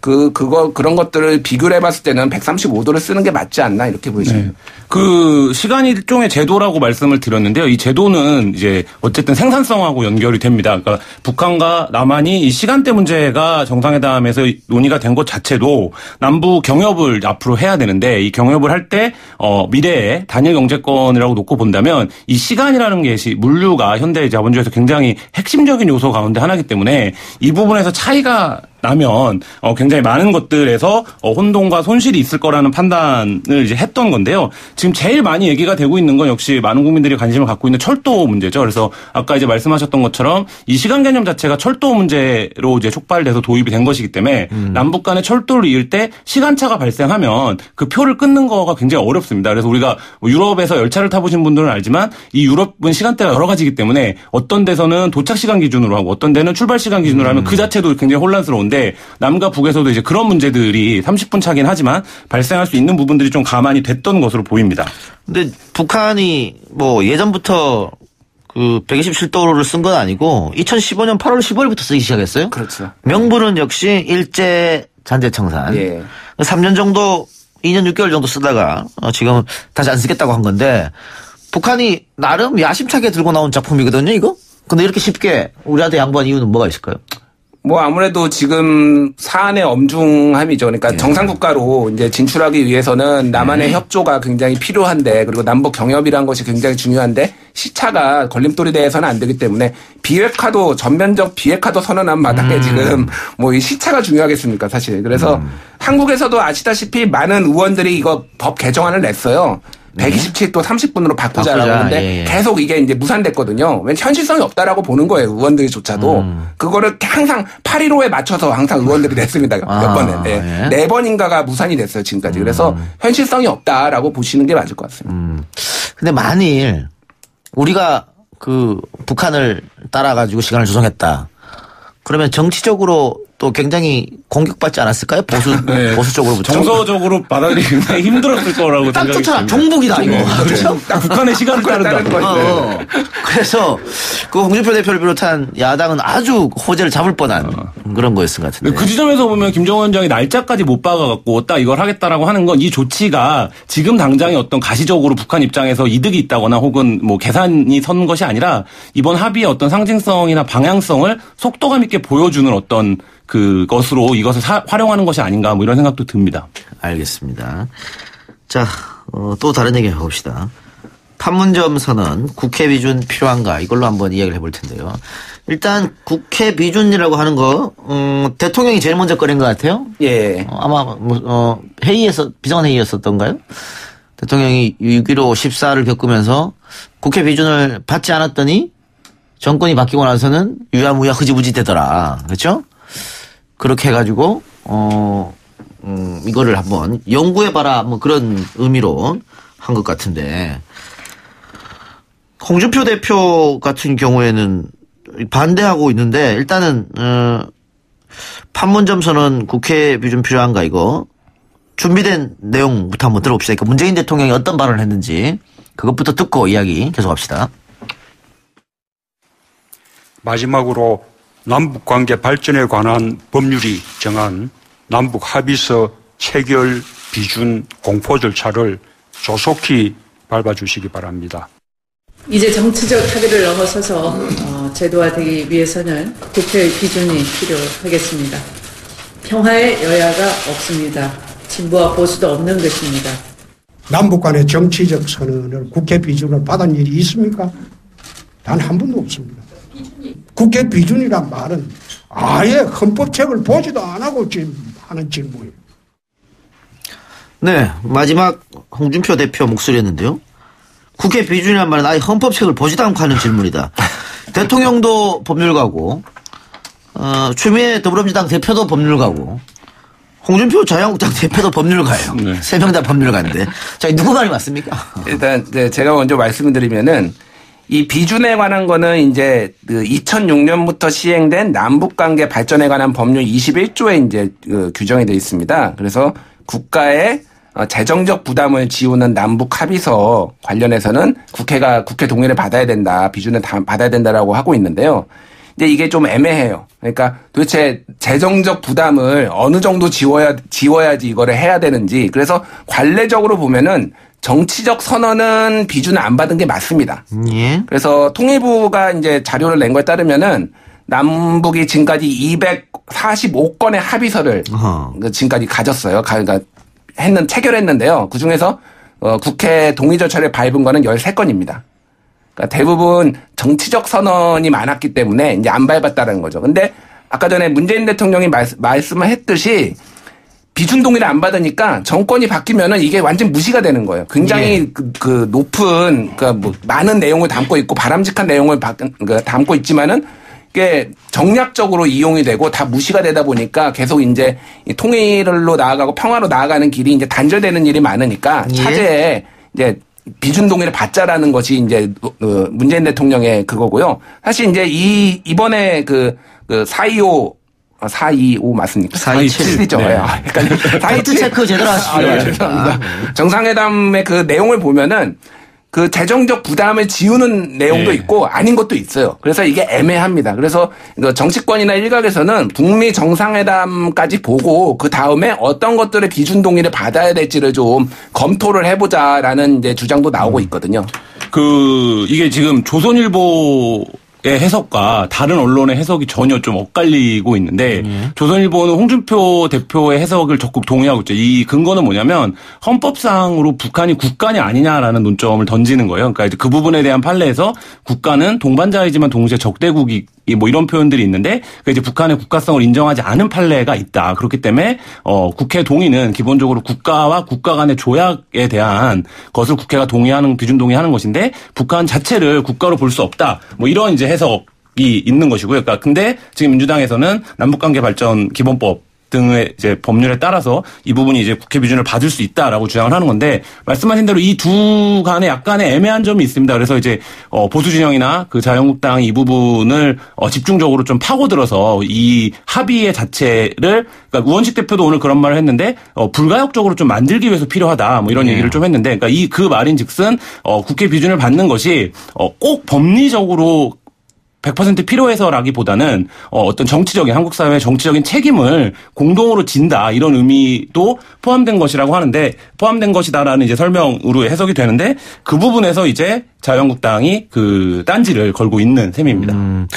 그런 것들을 비교를 해봤을 때는 135도를 쓰는 게 맞지 않나 이렇게 보이십니다. 네. 그 시간이 일종의 제도라고 말씀을 드렸는데요. 이 제도는 이제 어쨌든 생산성하고 연결이 됩니다. 그러니까 북한과 남한이 이 시간대 문제가 정상회담에서 논의가 된 것 자체도 남북 경협을 앞으로 해야 되는데 이 경협을 할 때 미래의 단일 경제권이라고 놓고 본다면 이 시간이라는 것이 물류가 현대 자본주의에서 굉장히 핵심적인 요소 가운데 하나이기 때문에 이 부분에서 차이가 나면 굉장히 많은 것들에서 혼동과 손실이 있을 거라는 판단을 이제 했던 건데요. 지금 제일 많이 얘기가 되고 있는 건 역시 많은 국민들이 관심을 갖고 있는 철도 문제죠. 그래서 아까 이제 말씀하셨던 것처럼 이 시간 개념 자체가 철도 문제로 이제 촉발돼서 도입이 된 것이기 때문에 남북 간의 철도를 이을 때 시간차가 발생하면 그 표를 끊는 거가 굉장히 어렵습니다. 그래서 우리가 유럽에서 열차를 타보신 분들은 알지만 이 유럽은 시간대가 여러 가지이기 때문에 어떤 데서는 도착 시간 기준으로 하고 어떤 데는 출발 시간 기준으로 하면 그 자체도 굉장히 혼란스러운데 남과 북에서도 이제 그런 문제들이 30분 차긴 하지만 발생할 수 있는 부분들이 좀 가만히 됐던 것으로 보입니다. 근데 북한이 뭐 예전부터 그 127도를 쓴 건 아니고 2015년 8월 15일부터 쓰기 시작했어요. 그렇죠. 명분은 역시 일제 잔재 청산. 예. 3년 정도 2년 6개월 정도 쓰다가 지금 다시 안 쓰겠다고 한 건데 북한이 나름 야심차게 들고 나온 작품이거든요, 이거? 근데 이렇게 쉽게 우리한테 양보한 이유는 뭐가 있을까요? 뭐 아무래도 지금 사안의 엄중함이죠. 그러니까 정상국가로 이제 진출하기 위해서는 남한의 협조가 굉장히 필요한데 그리고 남북 경협이라는 것이 굉장히 중요한데 시차가 걸림돌이 돼서는 안 되기 때문에 비핵화도 전면적 비핵화도 선언한 마당에 지금 뭐 이 시차가 중요하겠습니까 사실. 그래서 한국에서도 아시다시피 많은 의원들이 이거 법 개정안을 냈어요. 127도 30분으로 바꾸자라고 하는데 계속 이게 이제 무산됐거든요. 왜 현실성이 없다라고 보는 거예요. 의원들조차도. 그거를 항상 8.15에 맞춰서 항상 의원들이 냈습니다. 몇 번에. 네. 4번인가가 무산이 됐어요. 지금까지. 그래서 현실성이 없다라고 보시는 게 맞을 것 같습니다. 근데 만일 우리가 그 북한을 따라가지고 시간을 조정했다. 그러면 정치적으로 또 굉장히 공격받지 않았을까요? 보수 쪽으로부터. 정서적으로 받아들이기 굉장히 힘들었을 거라고 딱 생각이 좋잖아. 듭니다. 종북이다 이거. 그렇죠? 딱 북한의 시간을 따른다. 그래서 그 홍준표 대표를 비롯한 야당은 아주 호재를 잡을 뻔한 그런 거였을 것 같은데. 그 지점에서 보면 김정은 위원장이 날짜까지 못 박아갖고 딱 이걸 하겠다라고 하는 건 이 조치가 지금 당장의 어떤 가시적으로 북한 입장에서 이득이 있다거나 혹은 뭐 계산이 선 것이 아니라 이번 합의의 어떤 상징성이나 방향성을 속도감 있게 보여주는 어떤 그것으로 이것을 활용하는 것이 아닌가 뭐 이런 생각도 듭니다. 알겠습니다. 자, 또 다른 얘기 해봅시다. 판문점 선언 국회 비준 필요한가 이걸로 한번 이야기를 해볼 텐데요. 일단 국회 비준이라고 하는 거 대통령이 제일 먼저 꺼낸 것 같아요. 예. 아마 회의에서 비상회의였었던가요? 대통령이 6.15 14를 겪으면서 국회 비준을 받지 않았더니 정권이 바뀌고 나서는 유야무야 흐지부지 되더라. 그렇죠? 그렇게 해가지고 이거를 한번 연구해봐라 뭐 그런 의미로 한 것 같은데 홍준표 대표 같은 경우에는 반대하고 있는데 일단은 판문점 선언 국회 비준 필요한가 이거 준비된 내용부터 한번 들어봅시다. 그러니까 문재인 대통령이 어떤 발언을 했는지 그것부터 듣고 이야기 계속합시다. 마지막으로 남북관계 발전에 관한 법률이 정한 남북 합의서 체결 비준 공포 절차를 조속히 밟아주시기 바랍니다. 이제 정치적 합의를 넘어서서 제도화되기 위해서는 국회 비준이 필요하겠습니다. 평화의 여야가 없습니다. 진보와 보수도 없는 것입니다. 남북 간의 정치적 선언을 국회 비준을 받은 일이 있습니까? 단 한 번도 없습니다. 국회 비준이란 말은 아예 헌법책을 보지도 안 하고 지금 하는 질문이에요. 네, 마지막 홍준표 대표 목소리였는데요. 국회 비준이란 말은 아예 헌법책을 보지도 않고 하는 질문이다. 대통령도 법률가고 추미애 더불어민주당 대표도 법률가고 홍준표 자유한국당 대표도 법률가예요. 네. 세 명 다 법률가인데 자, 누구 말이 맞습니까? 일단 제가 먼저 말씀을 드리면은 이 비준에 관한 거는 이제 2006년부터 시행된 남북관계 발전에 관한 법률 21조에 이제 규정이 되어 있습니다. 그래서 국가의 재정적 부담을 지우는 남북 합의서 관련해서는 국회 동의를 받아야 된다. 비준을 받아야 된다라고 하고 있는데요. 근데 이게 좀 애매해요. 그러니까 도대체 재정적 부담을 어느 정도 지워야지 이거를 해야 되는지. 그래서 관례적으로 보면은 정치적 선언은 비준을 안 받은 게 맞습니다. 예. 그래서 통일부가 이제 자료를 낸 거에 따르면은 남북이 지금까지 245건의 합의서를 지금까지 가졌어요. 그러니까 체결했는데요. 그 중에서 국회 동의 절차를 밟은 거는 13건입니다. 그러니까 대부분 정치적 선언이 많았기 때문에 이제 안 밟았다는 거죠. 근데 아까 전에 문재인 대통령이 말씀을 했듯이 비준 동의를 안 받으니까 정권이 바뀌면은 이게 완전 무시가 되는 거예요. 굉장히 그 높은, 그러니까 뭐 많은 내용을 담고 있고 바람직한 내용을 담고 있지만은 이게 정략적으로 이용이 되고 다 무시가 되다 보니까 계속 이제 통일로 나아가고 평화로 나아가는 길이 이제 단절되는 일이 많으니까 차제에 이제 비준 동의를 받자라는 것이 이제 문재인 대통령의 그거고요. 사실 이제 이번에 그 425 맞습니까? 427이죠. 네. 팩트 체크 제대로 하시고요. 죄송합니다. 정상회담의 그 내용을 보면은 그 재정적 부담을 지우는 내용도 있고 아닌 것도 있어요. 그래서 이게 애매합니다. 그래서 정치권이나 일각에서는 북미 정상회담까지 보고 그 다음에 어떤 것들의 비준 동의를 받아야 될지를 좀 검토를 해보자라는 이제 주장도 나오고 있거든요. 이게 지금 조선일보 의 해석과 다른 언론의 해석이 전혀 좀 엇갈리고 있는데 조선일보는 홍준표 대표의 해석을 적극 동의하고 있죠. 이 근거는 뭐냐면 헌법상으로 북한이 국간이 아니냐라는 논점을 던지는 거예요. 그러니까 이제 그 부분에 대한 판례에서 국가는 동반자이지만 동시에 적대국이 뭐 이런 표현들이 있는데 이제 북한의 국가성을 인정하지 않은 판례가 있다. 그렇기 때문에 국회 동의는 기본적으로 국가와 국가 간의 조약에 대한 것을 국회가 동의하는 비준 동의하는 것인데 북한 자체를 국가로 볼 수 없다. 뭐 이런 이제 해석이 있는 것이고요. 그러니까 근데 지금 민주당에서는 남북관계 발전 기본법 등의 이제 법률에 따라서 이 부분이 이제 국회 비준을 받을 수 있다라고 주장을 하는 건데 말씀하신 대로 이 두 간에 약간의 애매한 점이 있습니다. 그래서 이제 보수 진영이나 그 자유한국당이 이 부분을 집중적으로 좀 파고들어서 이 합의의 자체를 그러니까 우원식 대표도 오늘 그런 말을 했는데 불가역적으로 좀 만들기 위해서 필요하다 뭐 이런 얘기를 좀 했는데 그러니까 그 말인즉슨 국회 비준을 받는 것이 꼭 법리적으로 100% 필요해서라기보다는 어떤 정치적인 한국 사회의 정치적인 책임을 공동으로 진다 이런 의미도 포함된 것이라고 하는데 포함된 것이다라는 이제 설명으로 해석이 되는데 그 부분에서 이제 자유한국당이 그 딴지를 걸고 있는 셈입니다.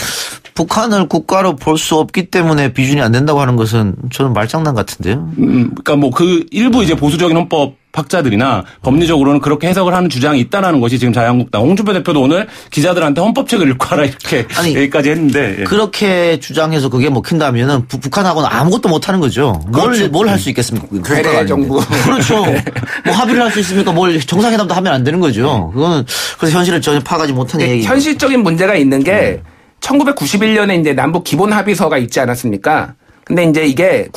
북한을 국가로 볼 수 없기 때문에 비준이 안 된다고 하는 것은 저는 말장난 같은데요. 그러니까 뭐 그 일부 이제 보수적인 헌법 학자들이나 법리적으로는 그렇게 해석을 하는 주장이 있다라는 것이 지금 자유한국당 홍준표 대표도 오늘 기자들한테 헌법책을 읽고 하라 이렇게 여기까지 했는데 그렇게 주장해서 그게 먹힌다면은 북한하고는 아무것도 못 하는 거죠. 뭘 할 수 있겠습니까? 괴뢰 정부. 그렇죠. 뭐 합의를 할 수 있습니까? 뭘 정상회담도 하면 안 되는 거죠. 그거는 그래서 현실을 전혀 파악하지 못하는 얘기. 현실적인 문제가 있는 게 1991년에 이제 남북 기본 합의서가 있지 않았습니까? 근데 이제 이게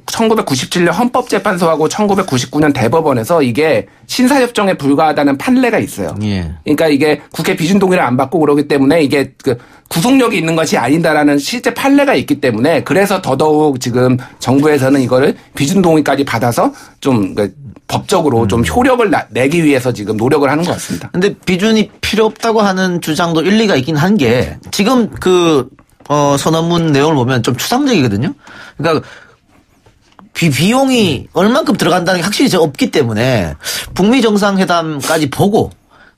1997년 헌법재판소하고 1999년 대법원에서 이게 신사협정에 불과하다는 판례가 있어요. 그러니까 이게 국회 비준 동의를 안 받고 그러기 때문에 이게 그 구속력이 있는 것이 아니다라는 실제 판례가 있기 때문에 그래서 더더욱 지금 정부에서는 이거를 비준 동의까지 받아서 좀 법적으로 좀 효력을 내기 위해서 지금 노력을 하는 것 같습니다. 근데 비준이 필요 없다고 하는 주장도 일리가 있긴 한 게 지금 선언문 내용을 보면 좀 추상적이거든요. 그러니까 비용이 얼만큼 들어간다는 게 확실히 없기 때문에 북미 정상회담까지 보고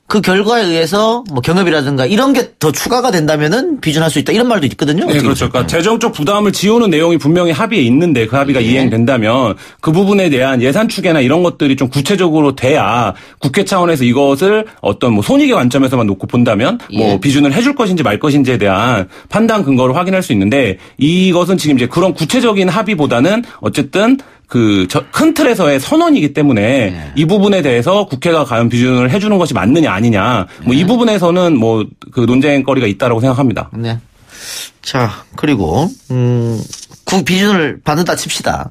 그 결과에 의해서 뭐 경협이라든가 이런 게 더 추가가 된다면은 비준할 수 있다 이런 말도 있거든요. 네, 그렇죠. 그러니까 재정적 부담을 지우는 내용이 분명히 합의에 있는데 그 합의가 이행된다면 그 부분에 대한 예산 추계나 이런 것들이 좀 구체적으로 돼야 국회 차원에서 이것을 어떤 뭐 손익의 관점에서만 놓고 본다면 뭐 비준을 해줄 것인지 말 것인지에 대한 판단 근거를 확인할 수 있는데 이것은 지금 이제 그런 구체적인 합의보다는 어쨌든 큰 틀에서의 선언이기 때문에 이 부분에 대해서 국회가 과연 비준을 해주는 것이 맞느냐 아니냐 뭐 이 부분에서는 뭐 그 논쟁거리가 있다라고 생각합니다. 네. 자 그리고 비준을 받는다 칩시다.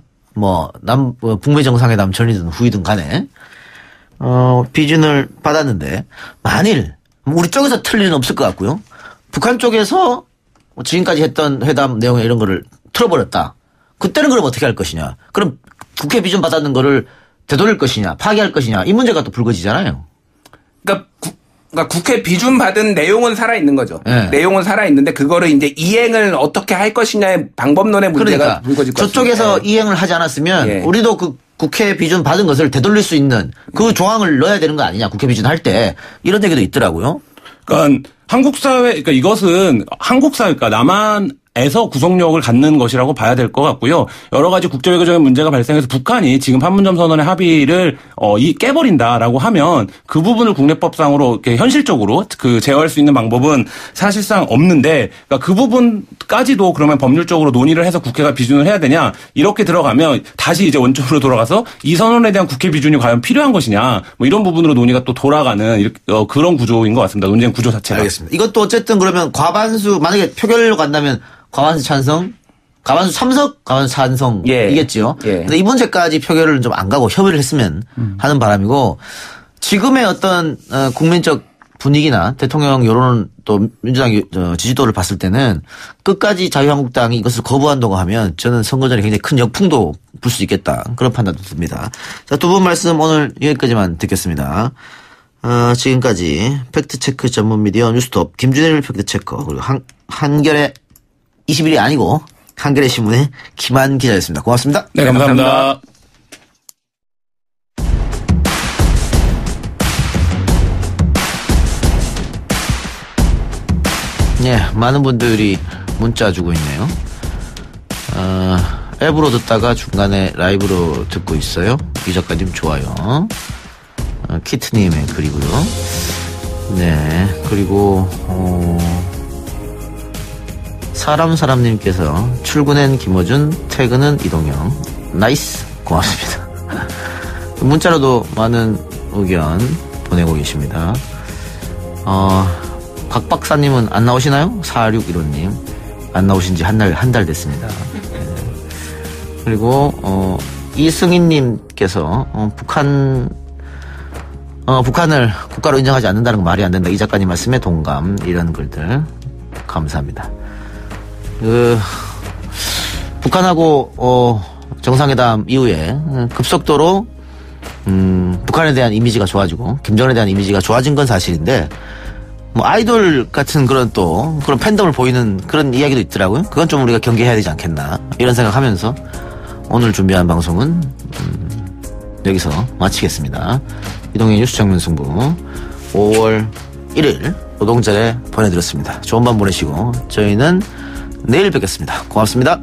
북미 정상회담 전이든 후이든 간에 비준을 받았는데 만일 우리 쪽에서 틀 일은 없을 것 같고요. 북한 쪽에서 지금까지 했던 회담 내용 이런 거를 틀어버렸다. 그때는 그럼 어떻게 할 것이냐. 그럼 국회 비준 받았는 거를 되돌릴 것이냐 파기할 것이냐 이 문제가 또 불거지잖아요. 그러니까 국회 비준 받은 내용은 살아있는 거죠. 내용은 살아있는데 그거를 이제 이행을 어떻게 할 것이냐의 방법론의 문제가 불거질 것 같습니다. 저쪽에서 이행을 하지 않았으면 우리도 그 국회 비준 받은 것을 되돌릴 수 있는 그 조항을 넣어야 되는 거 아니냐 국회 비준 할 때 이런 얘기도 있더라고요. 그러니까 한국 사회 그러니까 이것은 한국 사회 그러니까 남한 에서 구속력을 갖는 것이라고 봐야 될 것 같고요. 여러 가지 국제외교적인 문제가 발생해서 북한이 지금 판문점 선언의 합의를 깨버린다라고 하면 그 부분을 국내법상으로 이렇게 현실적으로 그 제어할 수 있는 방법은 사실상 없는데, 그러니까 그 부분까지도 그러면 법률적으로 논의를 해서 국회가 비준을 해야 되냐, 이렇게 들어가면 다시 이제 원점으로 돌아가서 이 선언에 대한 국회 비준이 과연 필요한 것이냐, 뭐 이런 부분으로 논의가 또 돌아가는 그런 구조인 것 같습니다. 논쟁 구조 자체가. 알겠습니다. 이것도 어쨌든 그러면 과반수, 만약에 표결로 간다면 과반수 찬성, 과반수 참석, 과반수 찬성 이겠지요. 근데 이 문제까지 표결을 좀 안 가고 협의를 했으면 하는 바람이고, 지금의 어떤 국민적 분위기나 대통령 여론 또 민주당 지지도를 봤을 때는 끝까지 자유한국당이 이것을 거부한다고 하면 저는 선거 전에 굉장히 큰 역풍도 불 수 있겠다, 그런 판단도 듭니다. 자, 두 분 말씀 오늘 여기까지만 듣겠습니다. 지금까지 팩트체크 전문 미디어 뉴스톱 김준일 팩트체커, 그리고 한겨레 21이 아니고 한겨레 신문의 김한 기자였습니다. 고맙습니다. 네, 감사합니다. 네, 많은 분들이 문자 주고 있네요. 앱으로 듣다가 중간에 라이브로 듣고 있어요. 이 작가님 좋아요. 키트님의 글이고요. 네, 그리고 사람님께서 출근엔 김어준, 퇴근은 이동영. 나이스, 고맙습니다. 문자로도 많은 의견 보내고 계십니다. 박 박사님은 안 나오시나요? 4615님. 안 나오신 지 한 달 됐습니다. 네. 그리고, 이승희님께서, 북한을 국가로 인정하지 않는다는 건 말이 안 된다. 이 작가님 말씀에 동감. 이런 글들. 감사합니다. 북한하고, 정상회담 이후에 급속도로, 북한에 대한 이미지가 좋아지고, 김정은에 대한 이미지가 좋아진 건 사실인데, 뭐 아이돌 같은 그런 팬덤을 보이는 그런 이야기도 있더라고요. 그건 좀 우리가 경계해야 되지 않겠나, 이런 생각하면서 오늘 준비한 방송은 여기서 마치겠습니다. 이동의 뉴스 정면 승부 5월 1일 노동절에 보내드렸습니다. 좋은 밤 보내시고 저희는 내일 뵙겠습니다. 고맙습니다.